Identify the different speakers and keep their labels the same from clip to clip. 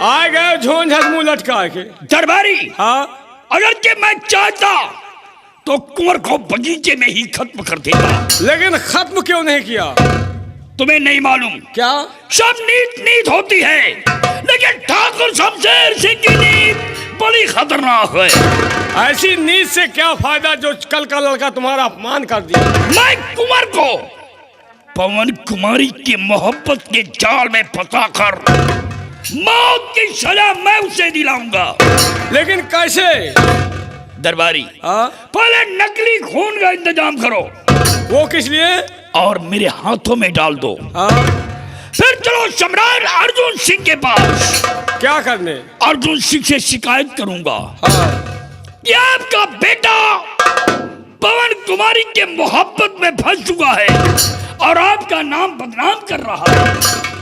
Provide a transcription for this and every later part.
Speaker 1: आ गए झोंझ मुंह लटका के।
Speaker 2: दरबारी,
Speaker 1: हाँ,
Speaker 2: अगर के मैं चाहता तो कुंवर को बगीचे में ही खत्म कर देता,
Speaker 1: लेकिन खत्म क्यों नहीं किया?
Speaker 2: तुम्हें नहीं मालूम
Speaker 1: क्या?
Speaker 2: सब नीत नीत होती है, लेकिन ठाकुर शमशेर सिंह की नीत बड़ी खतरनाक है।
Speaker 1: ऐसी नीत से क्या फायदा जो कल का लड़का तुम्हारा अपमान कर दिया?
Speaker 2: मैं कुंवर को पवन कुमारी की मोहब्बत के जाल में फंसाकर मौत की सजा मैं उसे दिलाऊंगा।
Speaker 1: लेकिन कैसे?
Speaker 2: दरबारी,
Speaker 1: हाँ,
Speaker 2: पहले नकली खून का इंतजाम करो।
Speaker 1: वो किस लिए?
Speaker 2: और मेरे हाथों में डाल दो।
Speaker 1: हाँ,
Speaker 2: फिर चलो सम्राट अर्जुन सिंह के पास।
Speaker 1: क्या करने?
Speaker 2: अर्जुन सिंह से शिकायत करूंगा
Speaker 1: हाँ,
Speaker 2: कि आपका बेटा पवन कुमारी के मोहब्बत में फंस चुका है और आपका नाम बदनाम कर रहा है।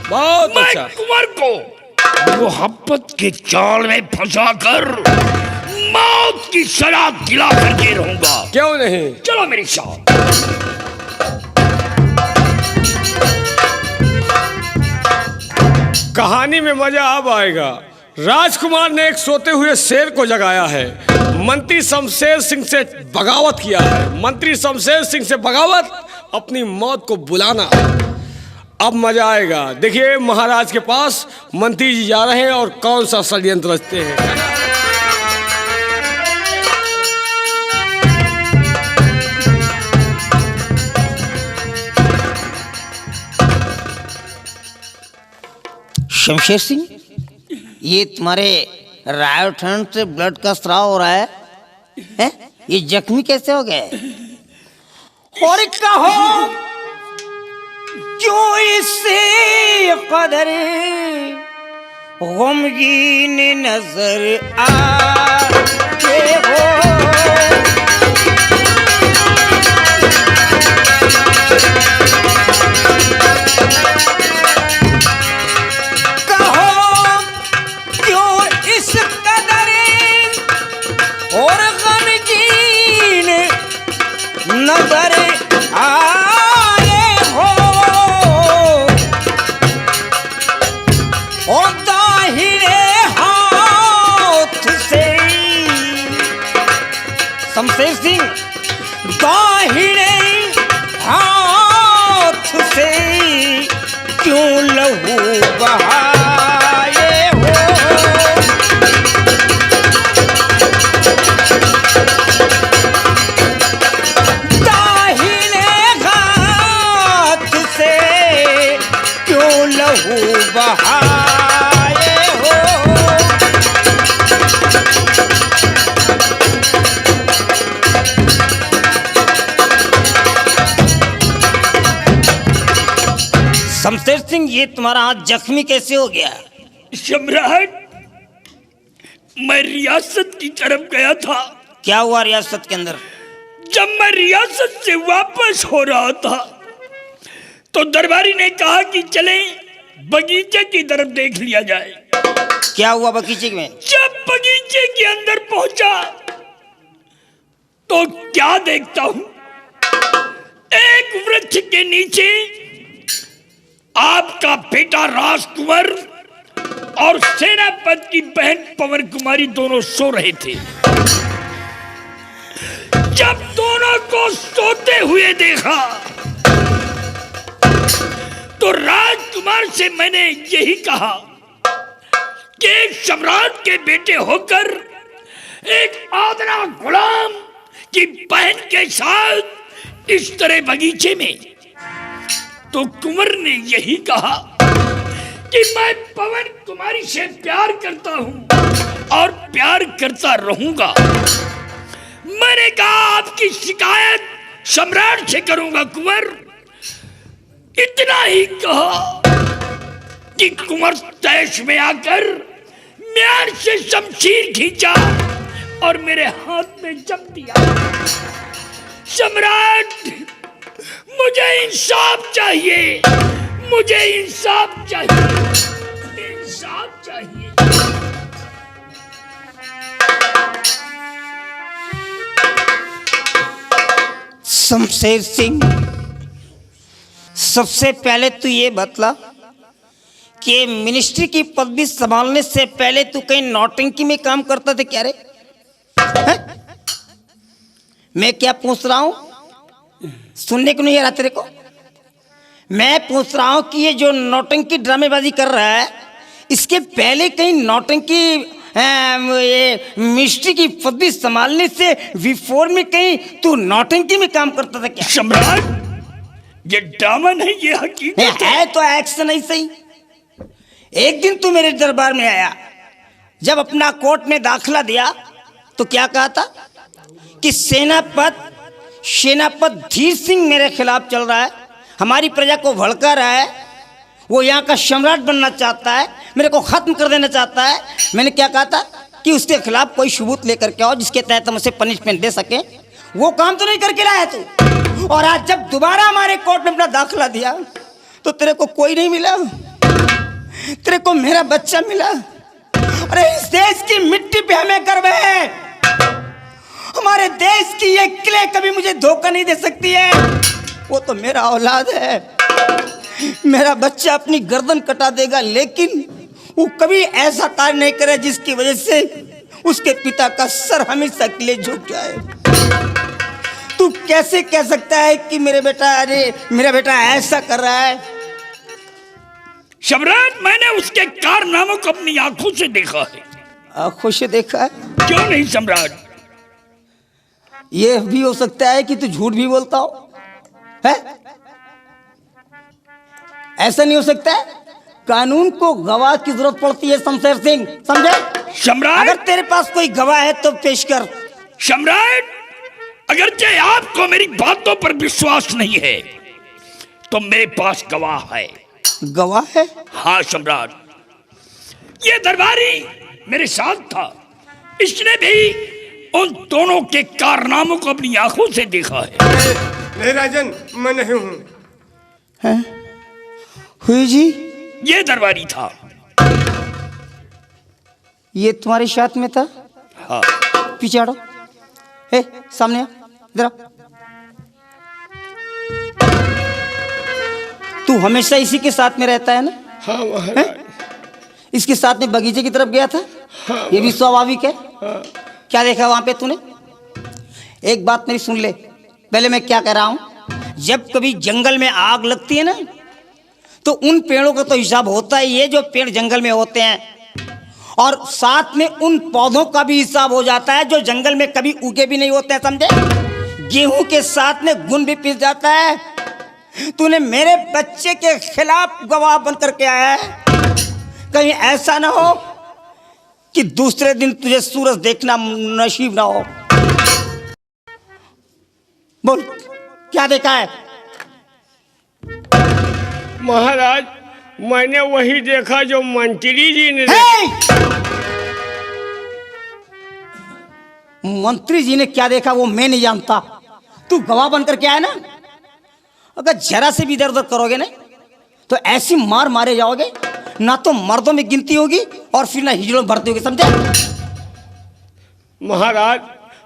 Speaker 1: बहुत
Speaker 2: मैं
Speaker 1: अच्छा।
Speaker 2: कुंवर को मोहब्बत के जाल में फंसाकर मौत की सजा दिला करके रहूंगा।
Speaker 1: क्यों नहीं?
Speaker 2: चलो मेरे साथ।
Speaker 1: कहानी में मजा अब आएगा। राजकुमार ने एक सोते हुए शेर को जगाया है। मंत्री शमशेर सिंह से बगावत किया है। मंत्री शमशेर सिंह से बगावत, अपनी मौत को बुलाना। अब मजा आएगा। देखिए महाराज के पास मंत्री जी जा रहे हैं और कौन सा षड्यंत्र रचते हैं।
Speaker 3: शमशेर सिंह, ये तुम्हारे राइट हैंड से ब्लड का स्राव हो रहा है, हैं? ये जख्मी कैसे हो गए? और कहो क्यों इससे कदर गमगीन नजर आते हो? नजर आए हो और दाहिने हाथ से शमशेर सिंह, दाहिने हाथ से क्यों लहू बहाए हो? बहाए हो। शमशेर सिंह, ये तुम्हारा हाथ जख्मी कैसे हो गया?
Speaker 2: सम्राट, मैं रियासत की तरफ गया था।
Speaker 3: क्या हुआ रियासत के अंदर?
Speaker 2: जब मैं रियासत से वापस हो रहा था तो दरबारी ने कहा कि चले बगीचे की तरफ देख लिया जाए।
Speaker 3: क्या हुआ बगीचे में?
Speaker 2: जब बगीचे के अंदर पहुंचा तो क्या देखता हूं, एक वृक्ष के नीचे आपका बेटा राजकुंवर और सेनापति की बहन पवन कुमारी दोनों सो रहे थे। जब दोनों को सोते हुए देखा तो राजकुमार से मैंने यही कहा कि एक सम्राट के बेटे होकर एक आदरा गुलाम की बहन के साथ इस तरह बगीचे में, तो कुंवर ने यही कहा कि मैं पवन कुमारी से प्यार करता हूं और प्यार करता रहूंगा। मैंने कहा आपकी शिकायत सम्राट से करूंगा कुंवर। इतना ही कहा कि कुंवर तैश में आकर म्यान से शमशीर खींचा और मेरे हाथ में जम दिया। सम्राट, मुझे इंसाफ चाहिए, मुझे इंसाफ चाहिए, इंसाफ चाहिए।
Speaker 3: शमशेर सिंह, सबसे पहले तो ये बतला कि मिनिस्ट्री की पदवी संभालने से पहले तू कहीं नौटंकी में काम करता था क्या रे? हैं? मैं क्या पूछ रहा हूं, सुनने को नहीं आ रहा तेरे को? मैं पूछ रहा हूं कि ये जो नौटंकी ड्रामेबाजी कर रहा है, इसके पहले कहीं नौटंकी ये मिनिस्ट्री की पदवी संभालने से बिफोर में कहीं तू नौटंकी में काम करता था क्या?
Speaker 2: सम्राट, ये ड्रामा नहीं, ये हकीकत
Speaker 3: है तो एक्शन ही सही। एक दिन तू मेरे दरबार में आया, जब अपना कोर्ट में दाखिला दिया तो क्या कहा था कि सेनापति धीर सिंह मेरे खिलाफ चल रहा है, हमारी प्रजा को भड़का रहा है, वो यहाँ का सम्राट बनना चाहता है, मेरे को खत्म कर देना चाहता है। मैंने क्या कहा था कि उसके खिलाफ कोई सबूत लेकर के आओ जिसके तहत हम उसे पनिशमेंट दे सके। वो काम तो नहीं करके लाया तू, और आज जब दोबारा हमारे कोर्ट में अपना दाखिला दिया तो तेरे को कोई नहीं मिला, तेरे को मेरा बच्चा मिला। अरे इस देश की मिट्टी पे हमें गर्व है, हमारे देश की ये क्ले कभी मुझे धोखा नहीं दे सकती है। वो तो मेरा औलाद है, मेरा बच्चा अपनी गर्दन कटा देगा, लेकिन वो कभी ऐसा कार्य नहीं करे जिसकी वजह से उसके पिता का सर हमेशा के लिए झुक जाए। तू कैसे कह सकता है कि मेरा बेटा ऐसा कर रहा है?
Speaker 2: सम्राट, मैंने उसके कारनामों को अपनी आंखों से देखा है।
Speaker 3: आंखों से देखा है?
Speaker 2: क्यों नहीं सम्राट?
Speaker 3: ये भी हो सकता है कि तू झूठ भी बोलता हो, है? ऐसा नहीं हो सकता है? कानून को गवाह की जरूरत पड़ती है शमशेर सिंह, समझे?
Speaker 2: सम्राट,
Speaker 3: अगर तेरे पास कोई गवाह है तो पेश कर।
Speaker 2: सम्राट, अगरचे आपको मेरी बातों पर विश्वास नहीं है तो मेरे पास गवाह है।
Speaker 3: गवाह है?
Speaker 2: हाँ सम्राट, ये दरबारी मेरे साथ था, इसने भी उन दोनों के कारनामों को अपनी आंखों से देखा है।
Speaker 1: नहीं राजन, मैं नहीं हूँ।
Speaker 3: हुई जी,
Speaker 2: ये दरबारी था।
Speaker 3: ये तुम्हारे साथ में था?
Speaker 2: हाँ।
Speaker 3: पीछे हटो, ए सामने आ, इधर आ। तू हमेशा इसी के साथ में रहता है ना?
Speaker 1: हाँ महाराज।
Speaker 3: इसके साथ में बगीचे की तरफ गया था? हाँ, ये भी स्वाभाविक है। हाँ। क्या देखा वहां पे तूने? एक बात मेरी सुन ले, पहले मैं क्या कह रहा हूं। जब कभी जंगल में आग लगती है ना, तो उन पेड़ों का तो हिसाब होता ही है जो पेड़ जंगल में होते हैं, और साथ में उन पौधों का भी हिसाब हो जाता है जो जंगल में कभी उगे भी नहीं होते हैं, समझे? गेहूं के साथ में गुण भी पिस जाता है। तूने मेरे बच्चे के खिलाफ गवाह बन करके आया है, कहीं ऐसा ना हो कि दूसरे दिन तुझे सूरज देखना नसीब ना हो। बोल, क्या देखा है?
Speaker 1: महाराज, मैंने वही देखा जो मंत्री जी ने
Speaker 3: मंत्री जी ने क्या देखा वो मैं नहीं जानता, तू गवाह बनकर के आया ना। अगर जरा से भी इधर उधर करोगे ना तो ऐसी मार मारे जाओगे, ना तो मर्दों में गिनती होगी और फिर ना हिजड़ों में भर्ती होगी, समझे?
Speaker 1: महाराज,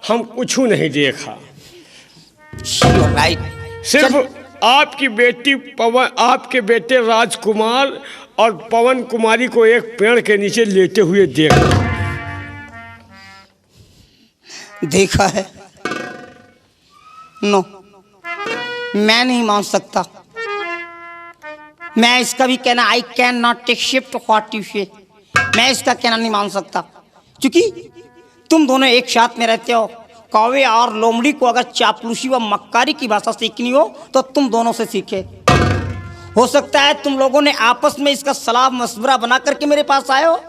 Speaker 1: हम कुछ नहीं देखा, सिर्फ आपकी बेटी पवन, आपके बेटे राजकुमार और पवन कुमारी को एक पेड़ के नीचे लेटे हुए
Speaker 3: देखा है। नो, मैं नहीं मान सकता। मैं इसका भी कहना, I can not accept what you say, मैं इसका कहना नहीं मान सकता, क्योंकि तुम दोनों एक साथ में रहते हो। कौवे और लोमड़ी को अगर चापलूसी व मक्कारी की भाषा सीखनी हो तो तुम दोनों से सीखे। हो सकता है तुम लोगों ने आपस में इसका सलाह मशवरा बना करके मेरे पास आए हो।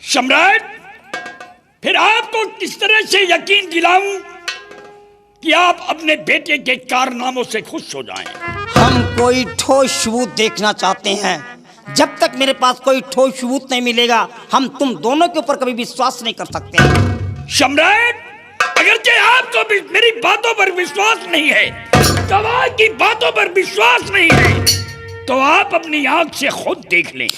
Speaker 2: सम्राट, फिर आपको किस तरह से यकीन दिलाऊं कि आप अपने बेटे के कारनामों से खुश हो जाएं?
Speaker 3: हम कोई ठोस सबूत देखना चाहते हैं। जब तक मेरे पास कोई ठोस सबूत नहीं मिलेगा, हम तुम दोनों के ऊपर कभी विश्वास नहीं कर सकते।
Speaker 2: सम्राट, अगरचे आपको भी मेरी बातों पर विश्वास नहीं है, गवाह की बातों पर विश्वास नहीं है, तो आप अपनी आंख से खुद देख लें।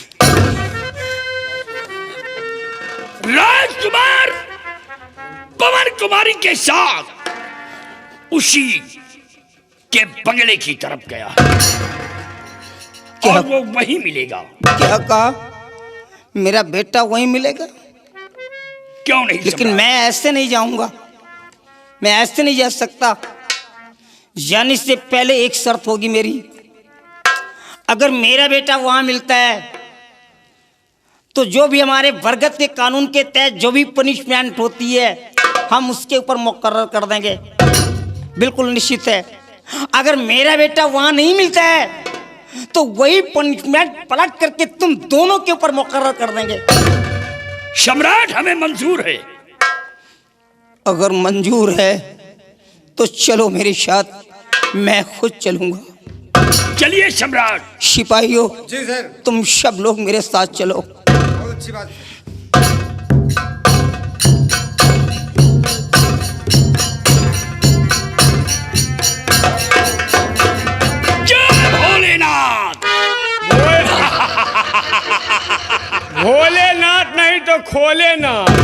Speaker 2: राजकुमार पवन कुमारी के साथ उसी के बंगले की तरफ गया।
Speaker 3: क्या?
Speaker 2: और वो वही मिलेगा।
Speaker 3: क्या कहा? मेरा बेटा वहीं मिलेगा?
Speaker 2: क्यों नहीं?
Speaker 3: लेकिन
Speaker 2: सम्राट?
Speaker 3: मैं ऐसे नहीं जाऊंगा, मैं ऐसे नहीं जा सकता। जाने से पहले एक शर्त होगी मेरी। अगर मेरा बेटा वहां मिलता है तो जो भी हमारे बरगद के कानून के तहत जो भी पनिशमेंट होती है हम उसके ऊपर मुकर्रर कर देंगे, बिल्कुल निश्चित है। अगर मेरा बेटा वहां नहीं मिलता है तो वही पनिशमेंट पलट करके तुम दोनों के ऊपर मुकर्रर कर देंगे।
Speaker 2: सम्राट हमें मंजूर है।
Speaker 3: अगर मंजूर है तो चलो मेरे साथ, मैं खुद चलूंगा।
Speaker 2: चलिए सम्राट।
Speaker 3: सिपाहियों,
Speaker 4: जी सर।
Speaker 3: तुम सब लोग मेरे साथ चलो।
Speaker 4: बहुत अच्छी बात है।
Speaker 2: जय भोलेनाथ।
Speaker 1: भोलेनाथ नहीं तो खोलेनाथ।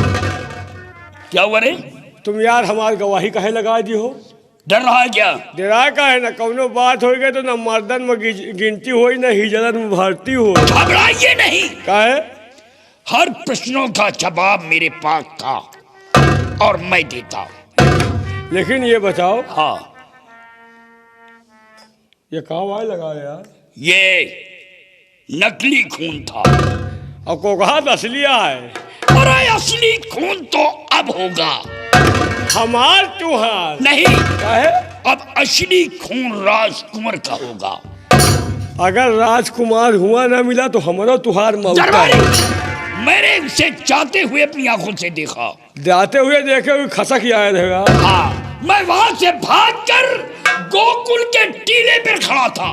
Speaker 2: क्या हुआ रे?
Speaker 1: तुम यार हमारी गवाही काहे लगा दी हो?
Speaker 2: डर रहा है क्या?
Speaker 1: डरा का है ना, कौनो बात हो गई तो ना मर्दन में गिनती हो ना हिजरन में भर्ती हो।
Speaker 2: घबराइए नहीं,
Speaker 1: काहे?
Speaker 2: हर प्रश्नों का जवाब मेरे पास था और मैं देता हूं।
Speaker 1: लेकिन ये बताओ,
Speaker 2: हाँ,
Speaker 1: ये कहाँ वाय लगा यार?
Speaker 2: ये नकली खून था
Speaker 1: और कोकहात असलिया है।
Speaker 2: अरे असली खून तो अब होगा।
Speaker 1: हमार तुहार
Speaker 2: नहीं,
Speaker 1: काहे?
Speaker 2: अब असली खून राजकुमार का होगा।
Speaker 1: अगर राजकुमार हुआ ना मिला तो हमारा तुहार मौका
Speaker 2: दरबारी,
Speaker 1: है।
Speaker 2: मैंने उसे जाते हुए अपनी आंखों से देखा।
Speaker 1: जाते हुए देखे हुए खसक ही आया रहेगा।
Speaker 2: हाँ, मैं वहां से भागकर गोकुल के टीले पर खड़ा था।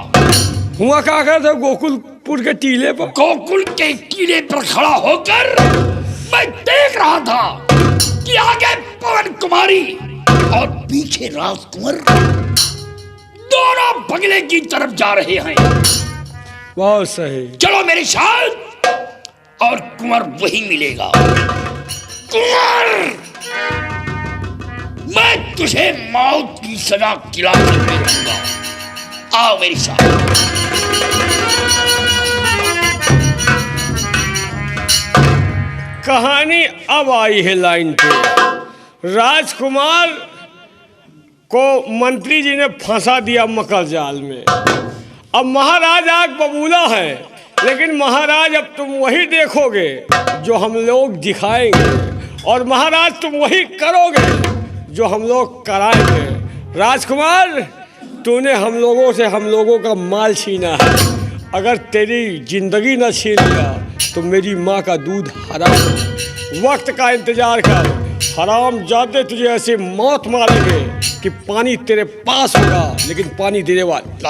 Speaker 1: हुआ क्या कर था गोकुलपुर के टीले पर?
Speaker 2: गोकुल के टीले पर खड़ा होकर मैं देख रहा था कि आगे पवन कुमारी और पीछे राजकुमार दोनों बंगले की तरफ जा रहे हैं।
Speaker 1: बहुत सही।
Speaker 2: चलो मेरे साथ और कुंवर वही मिलेगा। कुंवर, मैं तुझे मौत की सजा खिला कर रहूंगा। आओ मेरे साथ।
Speaker 1: कहानी अब आई है लाइन पे। राजकुमार को मंत्री जी ने फंसा दिया मकर जाल में। अब महाराज आग बबूला है, लेकिन महाराज अब तुम वही देखोगे जो हम लोग दिखाएंगे, और महाराज तुम वही करोगे जो हम लोग कराएंगे। राजकुमार, तूने हम लोगों से हम लोगों का माल छीना है। अगर तेरी जिंदगी न छीन लिया तो मेरी माँ का दूध हराम। वक्त का इंतजार कर, हराम जाते तुझे ऐसे मौत मारेंगे कि पानी तेरे पास होगा लेकिन पानी देने वाला